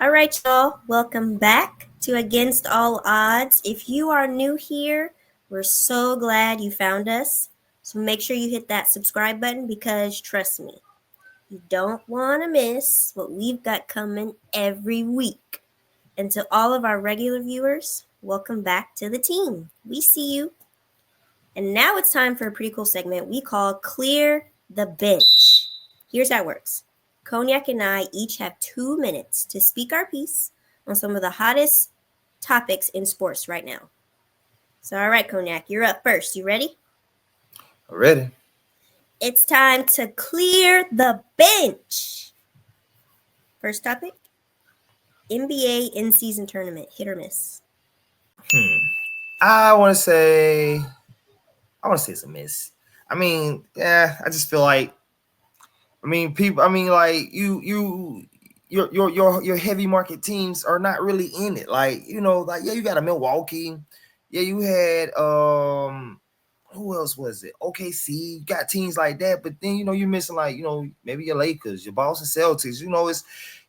All right, y'all, welcome back to Against All Odds. If you are new here, we're so glad you found us. So make sure you hit that subscribe button because trust me, you don't want to miss what we've got coming every week. And to all of our regular viewers, welcome back to the team. We see you. And now it's time for a pretty cool segment we call Clear the Bench. Here's how it works. Cognac and I each have 2 minutes to speak our piece on some of the hottest topics in sports right now. So, all right, Cognac, you're up first. You ready? Ready? It's time to clear the bench. First topic NBA in season tournament, hit or miss. I want to say, it's a miss. I mean, yeah, I just feel like, people. Like your heavy market teams are not really in it. Like yeah, you got a Milwaukee, yeah, you had who else was it? OKC, you got teams like that, but then you're missing like maybe your Lakers, your Boston Celtics.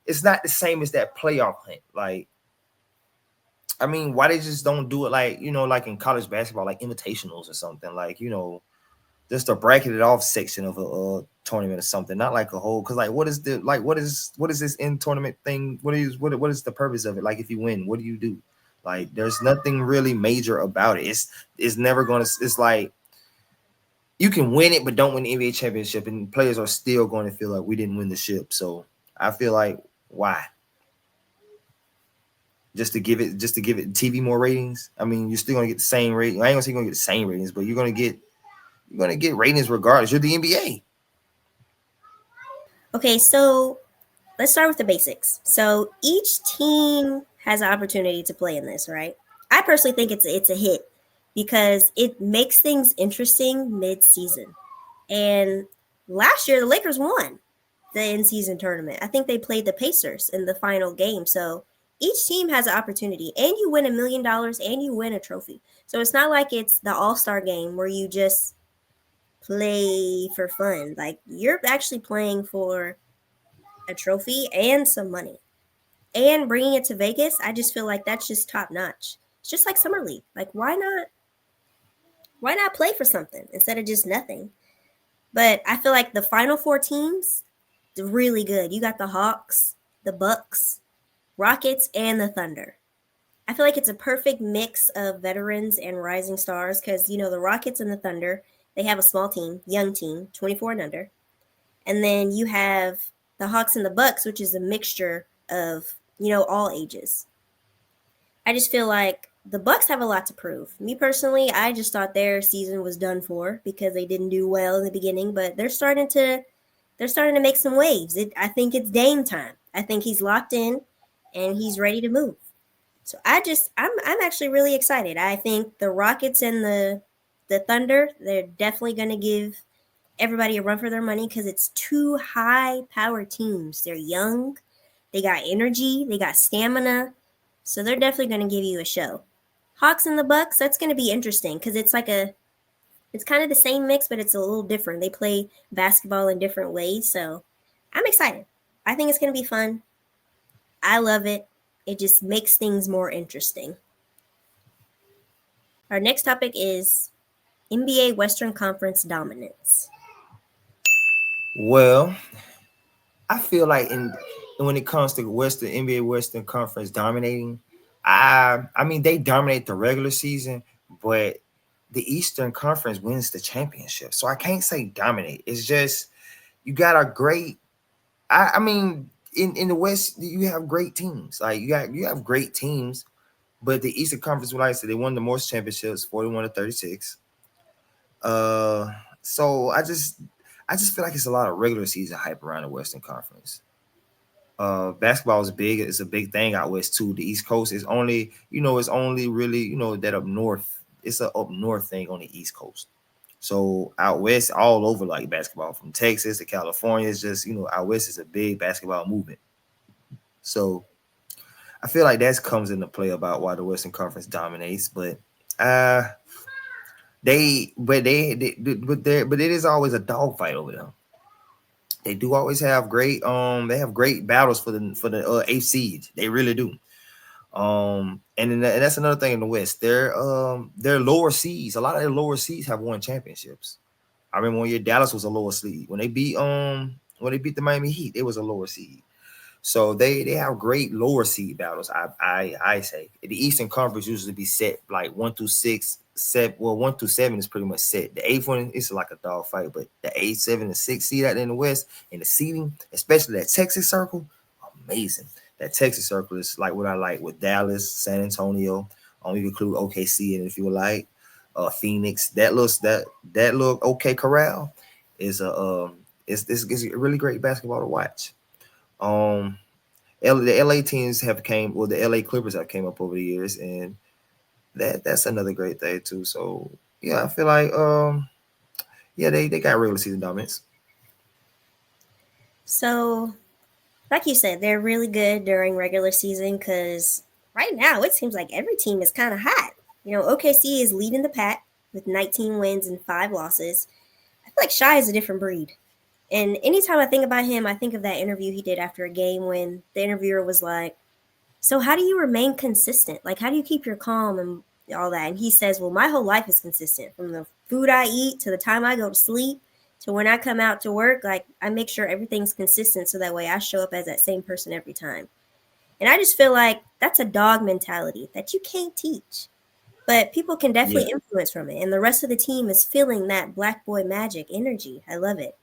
It's not the same as that playoff hunt. Like why they just don't do it like like in college basketball, like invitationals or something, like just a bracketed off section of a tournament or something, not like a whole. Because like, what is this in tournament thing? What is the purpose of it? Like, if you win, what do you do? Like, there's nothing really major about it. It's never gonna. It's like you can win it, but don't win the NBA championship, and players are still going to feel like we didn't win the ship. So I feel like why? Just to give it TV more ratings. I mean, you're still gonna get the same rating. I ain't gonna say you're gonna get the same ratings, but you're gonna get ratings regardless. You're the NBA. Okay, so let's start with the basics. So each team has an opportunity to play in this, right? I personally think it's a hit because it makes things interesting mid-season. And last year the Lakers won the in-season tournament. I think they played the Pacers in the final game. So each team has an opportunity, and you win $1 million and you win a trophy. So it's not like it's the All-Star game where you just play for fun. Like you're actually playing for a trophy and some money. And bringing it to Vegas, I just feel like that's just top notch. It's just like summer league. Like why not play for something instead of just nothing? But I feel like the final four teams, they're really good. You got the Hawks, the Bucks, Rockets, and the Thunder. I feel like it's a perfect mix of veterans and rising stars because the Rockets and the Thunder, they have a small team, young team, 24 and under. And then you have the Hawks and the Bucks, which is a mixture of, all ages. I just feel like the Bucks have a lot to prove. Me personally, I just thought their season was done for because they didn't do well in the beginning, but they're starting to make some waves. I think it's Dame time. I think he's locked in and he's ready to move. So I'm actually really excited. I think the Rockets and the Thunder, they're definitely going to give everybody a run for their money because it's two high power teams. They're young, they got energy, they got stamina, so they're definitely going to give you a show. Hawks and the Bucks, that's going to be interesting because it's kind of the same mix, but it's a little different. They play basketball in different ways, so I'm excited. I think it's going to be fun. I love it. It just makes things more interesting. Our next topic is NBA Western Conference dominance. Well, I feel like when it comes to Western NBA Western Conference dominating, they dominate the regular season, but the Eastern Conference wins the championship. So I can't say dominate. It's just you got a great. In the West you have great teams. Like you have great teams, but the Eastern Conference, like I said, they won the most championships, 41-36. Uh, so I just feel like it's a lot of regular season hype around the Western Conference. Basketball is big. It's a big thing out west too. The East Coast is only, it's only really, that up north. It's a up north thing on the East Coast. So out west, all over like basketball, from Texas to California, it's just out west is a big basketball movement. So I feel like that comes into play about why the Western Conference dominates. But uh, but it is always a dogfight over them. They do always have great they have great battles for the eighth seed. They really do. And then and that's another thing in the West. Their lower seeds, a lot of their lower seeds have won championships. I remember one year Dallas was a lower seed. When they beat the Miami Heat, it was a lower seed. So they have great lower seed battles. I say the Eastern Conference usually be set like 1 through 6, set well 1 through 7 is pretty much set. The eighth one is like a dog fight, but the 8, 7, and 6 seed out there in the West and the seeding, especially that Texas circle, amazing. That Texas circle is like what I like with Dallas, San Antonio. You can include OKC and if you would like, Phoenix. That look OK Corral is a it's a really great basketball to watch. Um, the LA teams have came, well, the LA Clippers have came up over the years, and that's another great thing too. So yeah, I feel like yeah, they got regular season dominance. So, like you said, they're really good during regular season because right now it seems like every team is kind of hot. OKC is leading the pack with 19 wins and 5 losses. I feel like Shy is a different breed. And anytime I think about him, I think of that interview he did after a game when the interviewer was like, "So, how do you remain consistent? Like, how do you keep your calm and all that?" And he says, "Well, my whole life is consistent from the food I eat to the time I go to sleep to when I come out to work. Like, I make sure everything's consistent so that way I show up as that same person every time." And I just feel like that's a dog mentality that you can't teach. But people can Yeah, definitely influence from it. And the rest of the team is feeling that black boy magic energy. I love it.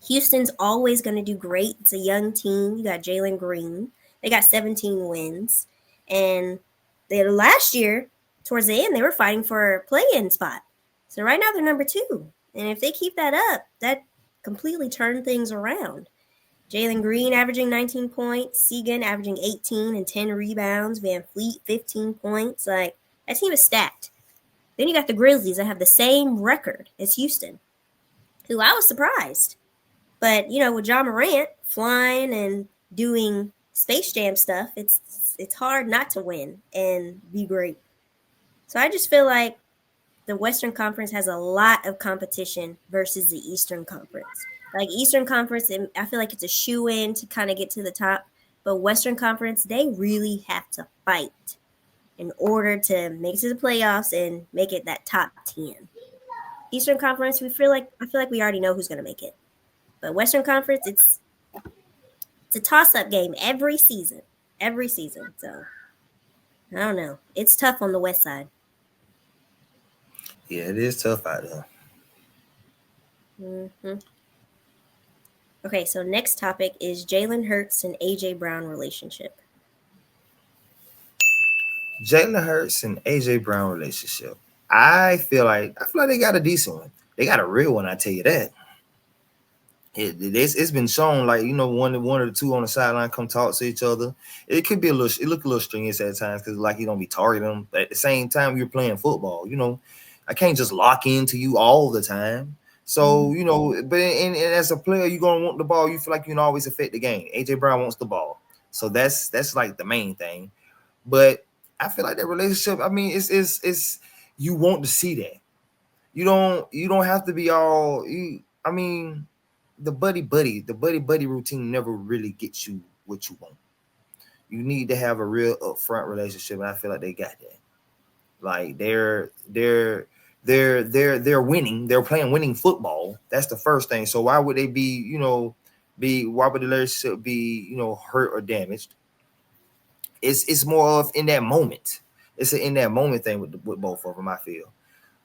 Houston's always going to do great. It's a young team. You got Jalen Green. They got 17 wins. And they last year, towards the end, they were fighting for a play-in spot. So right now they're number 2. And if they keep that up, that completely turned things around. Jalen Green averaging 19 points, Segan averaging 18 and 10 rebounds, Van Fleet 15 points. Like, that team is stacked. Then you got the Grizzlies that have the same record as Houston, who I was surprised. But with John Morant flying and doing Space Jam stuff, it's hard not to win and be great. So I just feel like the Western Conference has a lot of competition versus the Eastern Conference. Like Eastern Conference, I feel like it's a shoe in to kind of get to the top, but Western Conference, they really have to fight in order to make it to the playoffs and make it that top 10. Eastern Conference, I feel like we already know who's going to make it. But Western Conference, it's a toss up game every season. Every season. So I don't know. It's tough on the West side. yeah, it is tough out there. hmm Okay, so next topic is Jalen Hurts and AJ Brown relationship. Jalen Hurts and AJ Brown relationship. I feel like they got a decent one. They got a real one. I tell you that. It's been shown like one or the two on the sideline come talk to each other. It could be it look a little strenuous at times because like you don't be targeting them. But at the same time, you're playing football. I can't just lock into you all the time. So but and as a player, you're gonna want the ball. You feel like you can always affect the game. AJ Brown wants the ball, so that's like the main thing. But I feel like that relationship. I mean, it's you want to see that. You don't have to be all. I mean the buddy routine never really gets you what you want. You need to have a real upfront relationship, and I feel like they got that. Like they're winning. They're playing winning football. That's the first thing. So why would they be why would the relationship be hurt or damaged? It's more of in that moment. It's an in that moment thing with both of them. I feel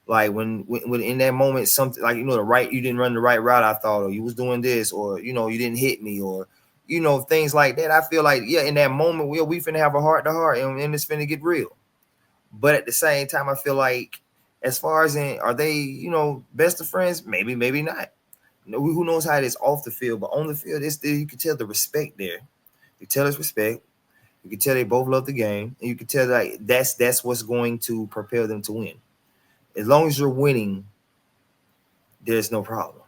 like when in that moment something like you didn't run the right route I thought, or you was doing this, or you didn't hit me, or things like that. I feel like yeah, in that moment we finna have a heart to heart, and it's finna get real. But at the same time, I feel like as far as in are they best of friends, maybe not. Who knows how it is off the field, but on the field it's still, you can tell the respect there. You tell it's respect. You can tell they both love the game, and you can tell like that's what's going to propel them to win. As long as you're winning, there's no problem.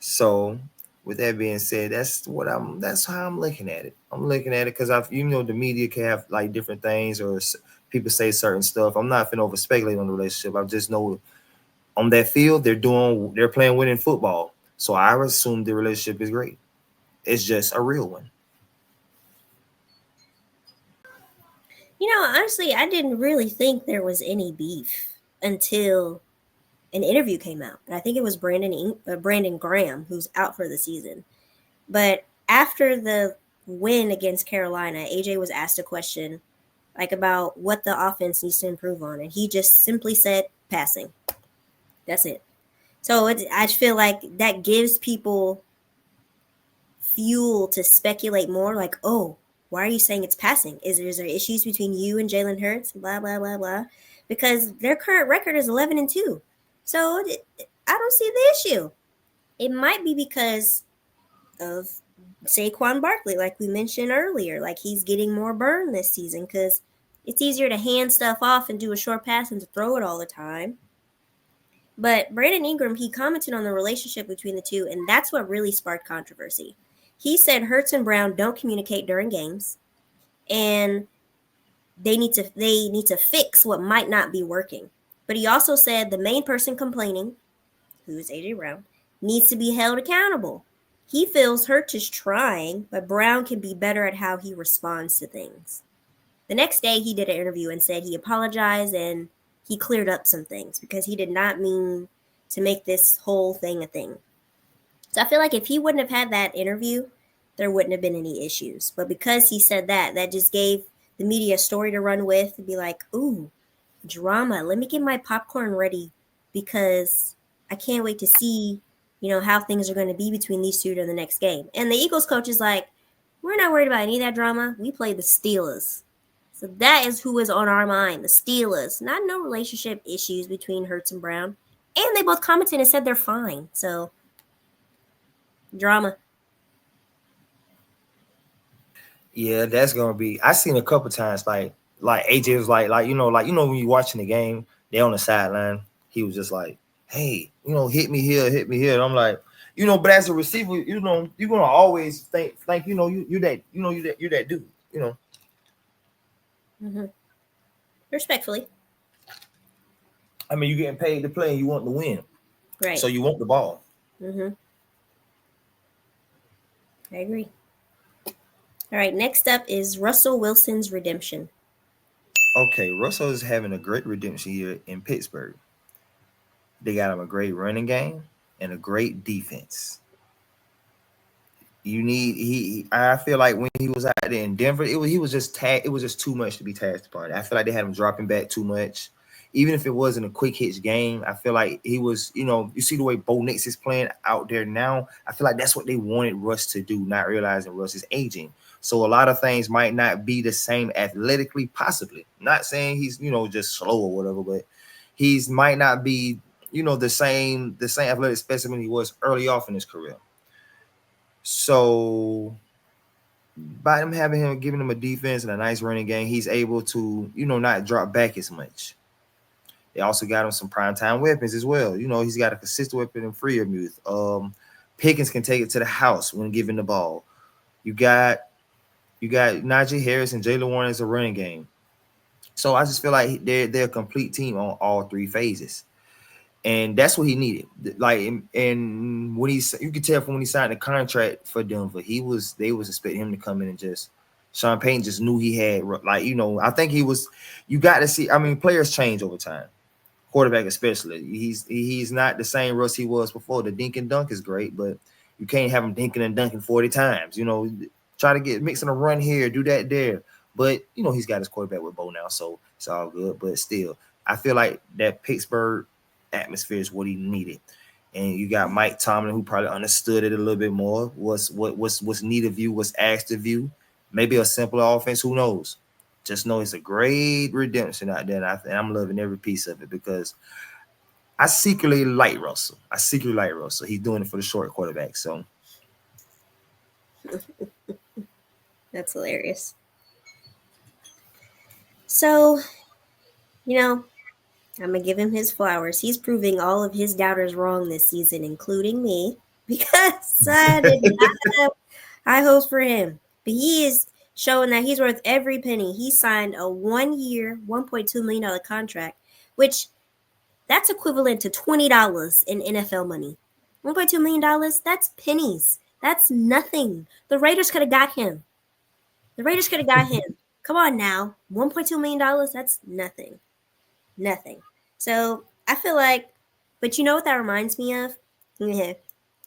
So, with that being said, that's how I'm looking at it. I'm looking at it because the media can have like different things or people say certain stuff. I'm not finna over speculate on the relationship. I just know on that field they're playing winning football. So I assume the relationship is great. It's just a real one. Honestly, I didn't really think there was any beef until an interview came out. And I think it was Brandon Graham who's out for the season. But after the win against Carolina, AJ was asked a question like about what the offense needs to improve on, and he just simply said passing. That's it. So I feel like that gives people fuel to speculate more. Like, oh, why are you saying it's passing? Is there issues between you and Jalen Hurts? Blah blah blah blah. Because their current record is 11-2. So I don't see the issue. It might be because of Saquon Barkley, like we mentioned earlier. Like he's getting more burn this season because it's easier to hand stuff off and do a short pass than to throw it all the time. But Brandon Ingram, he commented on the relationship between the two, and that's what really sparked controversy. He said Hurts and Brown don't communicate during games, and they need to fix what might not be working. But he also said the main person complaining, who is AJ Brown, needs to be held accountable. He feels Hurts is trying, but Brown can be better at how he responds to things. The next day, he did an interview and said he apologized and he cleared up some things because he did not mean to make this whole thing a thing. So I feel like if he wouldn't have had that interview, there wouldn't have been any issues. But because he said that, that just gave the media a story to run with and be like, ooh, drama. Let me get my popcorn ready because I can't wait to see, how things are going to be between these two during the next game. And the Eagles coach is like, we're not worried about any of that drama. We play the Steelers. So that is who is on our mind, the Steelers. Not no relationship issues between Hurts and Brown. And they both commented and said they're fine. So drama. Yeah, that's gonna be. I seen a couple times like AJ was like when you watching the game, they on the sideline. He was just like, hey, hit me here, hit me here. And I'm like, but as a receiver, you're gonna always think you're that dude. Mm-hmm. Respectfully. I mean, you're getting paid to play and you want to win, Right. so you want the ball. Mm-hmm. I agree. All right, next up is Russell Wilson's redemption. Okay, Russell is having a great redemption year in Pittsburgh. They got him a great running game and a great defense. You need I feel like when he was out there in Denver, he was just it was just too much to be tasked upon. I feel like they had him dropping back too much. Even if it wasn't a quick hits game, I feel like he was, you see the way Bo Nix is playing out there now. I feel like that's what they wanted Russ to do, not realizing Russ is aging. So a lot of things might not be the same athletically, possibly. Not saying he's, just slow or whatever, but he's might not be, the same athletic specimen he was early off in his career. So by them having him, giving him a defense and a nice running game, he's able to, not drop back as much. They also got him some primetime weapons as well. He's got a consistent weapon in Freiermuth. Pickens can take it to the house when given the ball. You got Najee Harris and Jalen Warren as a running game. So I just feel like they're a complete team on all three phases. And that's what he needed. Like, and when you could tell from when he signed the contract for Denver, they was expecting him to come in and just Sean Payton just knew he had, like, I think he was. You got to see. I mean, players change over time. Quarterback especially, he's not the same Russ he was before. The dink and dunk is great, but you can't have him dinking and dunking 40 times. Try to get mixing a run here, do that there. But he's got his quarterback with Bo now, so it's all good. But still, I feel like that Pittsburgh atmosphere is what he needed. And you got Mike Tomlin, who probably understood it a little bit more. What's needed of you, what's asked of you. Maybe a simpler offense, who knows? Just know it's a great redemption out there, and I'm loving every piece of it because I secretly like Russell. He's doing it for the short quarterback. So That's hilarious. So, you know, I'm going to give him his flowers. He's proving all of his doubters wrong this season, including me, because I did not have high hopes for him. But he is showing that he's worth every penny. He signed a 1-year, $1.2 million contract, which that's equivalent to $20 in NFL money. $1.2 million, that's pennies. That's nothing. The Raiders could have got him. The Raiders could have got him. Come on now. $1.2 million, that's nothing. Nothing. So I feel like, but you know what that reminds me of? Yeah.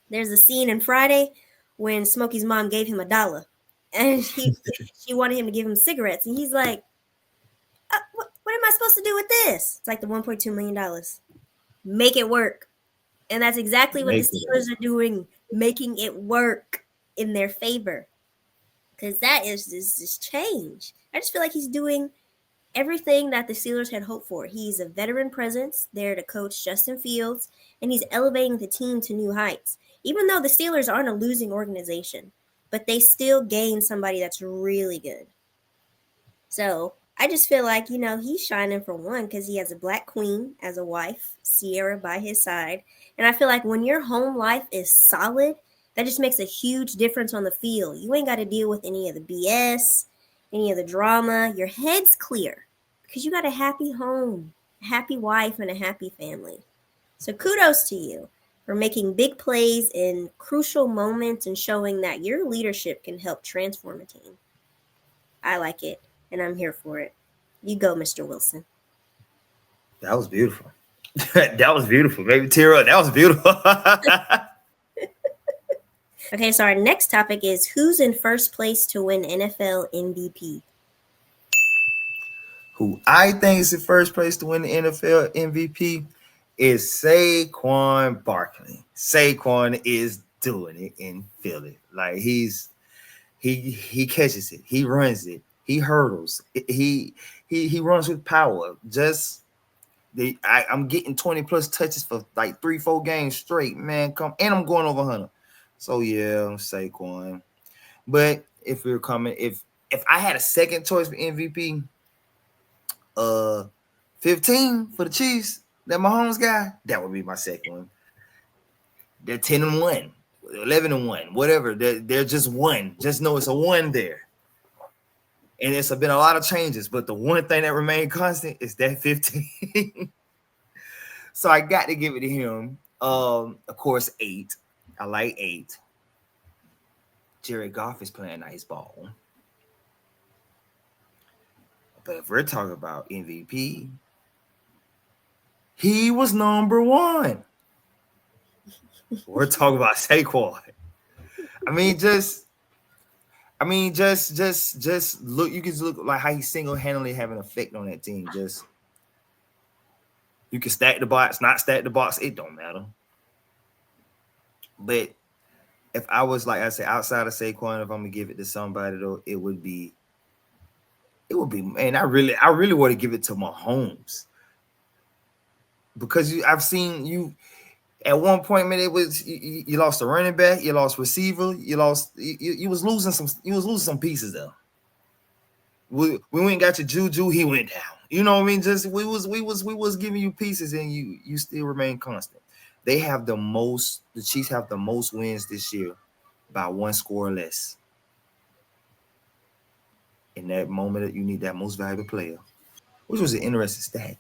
There's a scene in Friday when Smokey's mom gave him $1. And she wanted him to give him cigarettes. And he's like, what am I supposed to do with this? It's like the $1.2 million. Make it work. And that's exactly what the Make it Steelers are doing, making it work in their favor. Because that is this change. I just feel like he's doing everything that the Steelers had hoped for. He's a veteran presence there to coach Justin Fields, and he's elevating the team to new heights. Even though the Steelers aren't a losing organization, but they still gain somebody that's really good. So I just feel like, he's shining for one because he has a black queen as a wife, Sierra by his side. And I feel like when your home life is solid, that just makes a huge difference on the field. You ain't got to deal with any of the BS, any of the drama. Your head's clear because you got a happy home, a happy wife, and a happy family. So kudos to you for making big plays in crucial moments and showing that your leadership can help transform a team. I like it, and I'm here for it. You go, Mr. Wilson. That was beautiful. That was beautiful. Baby tear up. That was beautiful. Okay, so our next topic is who's in first place to win NFL MVP? Who I think is in first place to win the NFL MVP is Saquon Barkley. Saquon is doing it in Philly. Like he catches it, he runs it, he hurdles, he runs with power. I'm getting 20 plus touches for like 3-4 games straight, man. And I'm going over 100. So yeah, Saquon. But if I had a second choice for MVP, 15 for the Chiefs, that Mahomes guy, that would be my second one. They're 10-1, 11-1, whatever. They're just one. Just know it's a one there. And it's been a lot of changes, but the one thing that remained constant is that 15. So I got to give it to him. Of course, 8. I like 8. Jared Goff is playing nice ball. But if we're talking about MVP, he was number 1. We're talking about Saquon. Just look. You can just look like how he single-handedly have an effect on that team. Just you can stack the box, not stack the box. It don't matter. But if I was, like I said, outside of Saquon, if I'm gonna give it to somebody though, it would be, man. I really want to give it to Mahomes because I've seen you. At one point, man, it was you lost a running back, you lost receiver, you was losing some pieces though. We went and got your Juju, he went down. You know what I mean? Just we was giving you pieces and you still remain constant. The Chiefs have the most wins this year by 1 score or less. In that moment that you need that most valuable player, which was an interesting stat.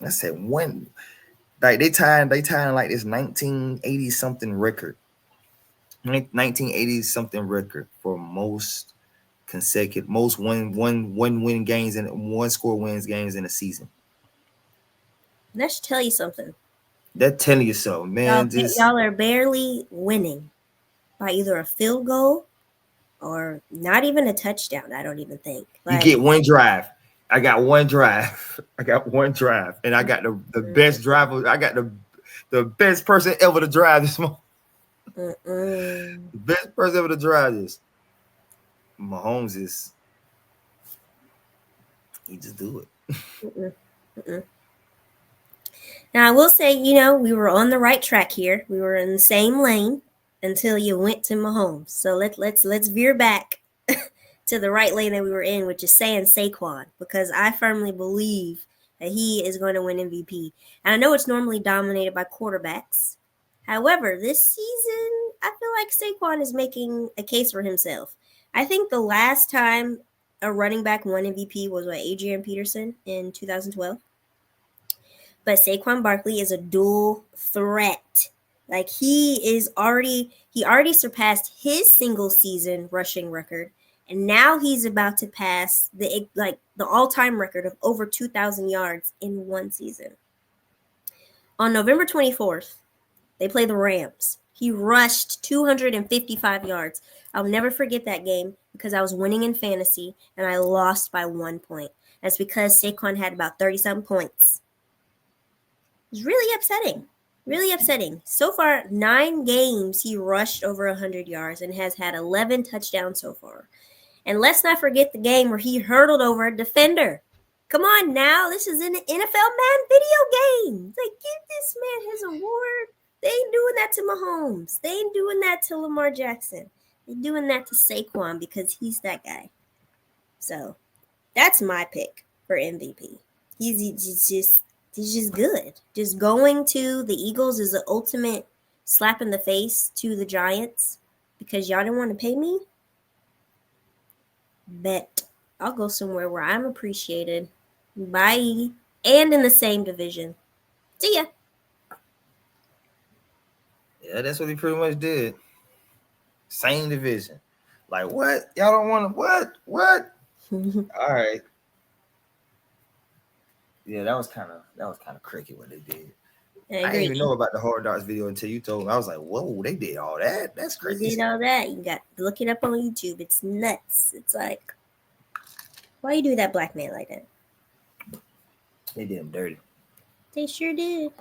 I said one. Like they tied like this 1980 something record. 1980 something record for most one win games and 1 score wins games in a season. That should tell you something. That telling you so, man. Y'all are barely winning by either a field goal or not even a touchdown. I don't even think. You get one drive. I got one drive. And I got the best driver. I got the best person ever to drive this morning. The best person ever to drive this. Mahomes he just do it. Now I will say, we were on the right track here. We were in the same lane until you went to Mahomes. So let's veer back to the right lane that we were in, which is saying Saquon, because I firmly believe that he is going to win MVP. And I know it's normally dominated by quarterbacks. However, this season, I feel like Saquon is making a case for himself. I think the last time a running back won MVP was Adrian Peterson in 2012. But Saquon Barkley is a dual threat. Like he already surpassed his single season rushing record, and now he's about to pass the all-time record of over 2,000 yards in one season. On November 24th, they play the Rams. He rushed 255 yards. I'll never forget that game because I was winning in fantasy and I lost by 1 point. That's because Saquon had about 30-something points. It was really upsetting. Really upsetting. So far, 9 games he rushed over 100 yards and has had 11 touchdowns so far. And let's not forget the game where he hurdled over a defender. Come on now, this is an NFL man video game. Like, give this man his award. They ain't doing that to Mahomes. They ain't doing that to Lamar Jackson. They're doing that to Saquon because he's that guy. So, that's my pick for MVP. He's just good. Just going to the Eagles is the ultimate slap in the face to the Giants because y'all didn't want to pay me. Bet I'll go somewhere where I'm appreciated. Bye. And in the same division. See ya. Yeah, that's what he pretty much did. Same division. Like, what? Y'all don't want to what? What? All right. Yeah, that was kind of cricket what they did. I didn't even know about the Hard Knocks video until you told me. I was like, whoa, they did all that. That's crazy. They did all that. You got to look it up on YouTube. It's nuts. It's like, why you do that black man like that? They did him dirty. They sure did.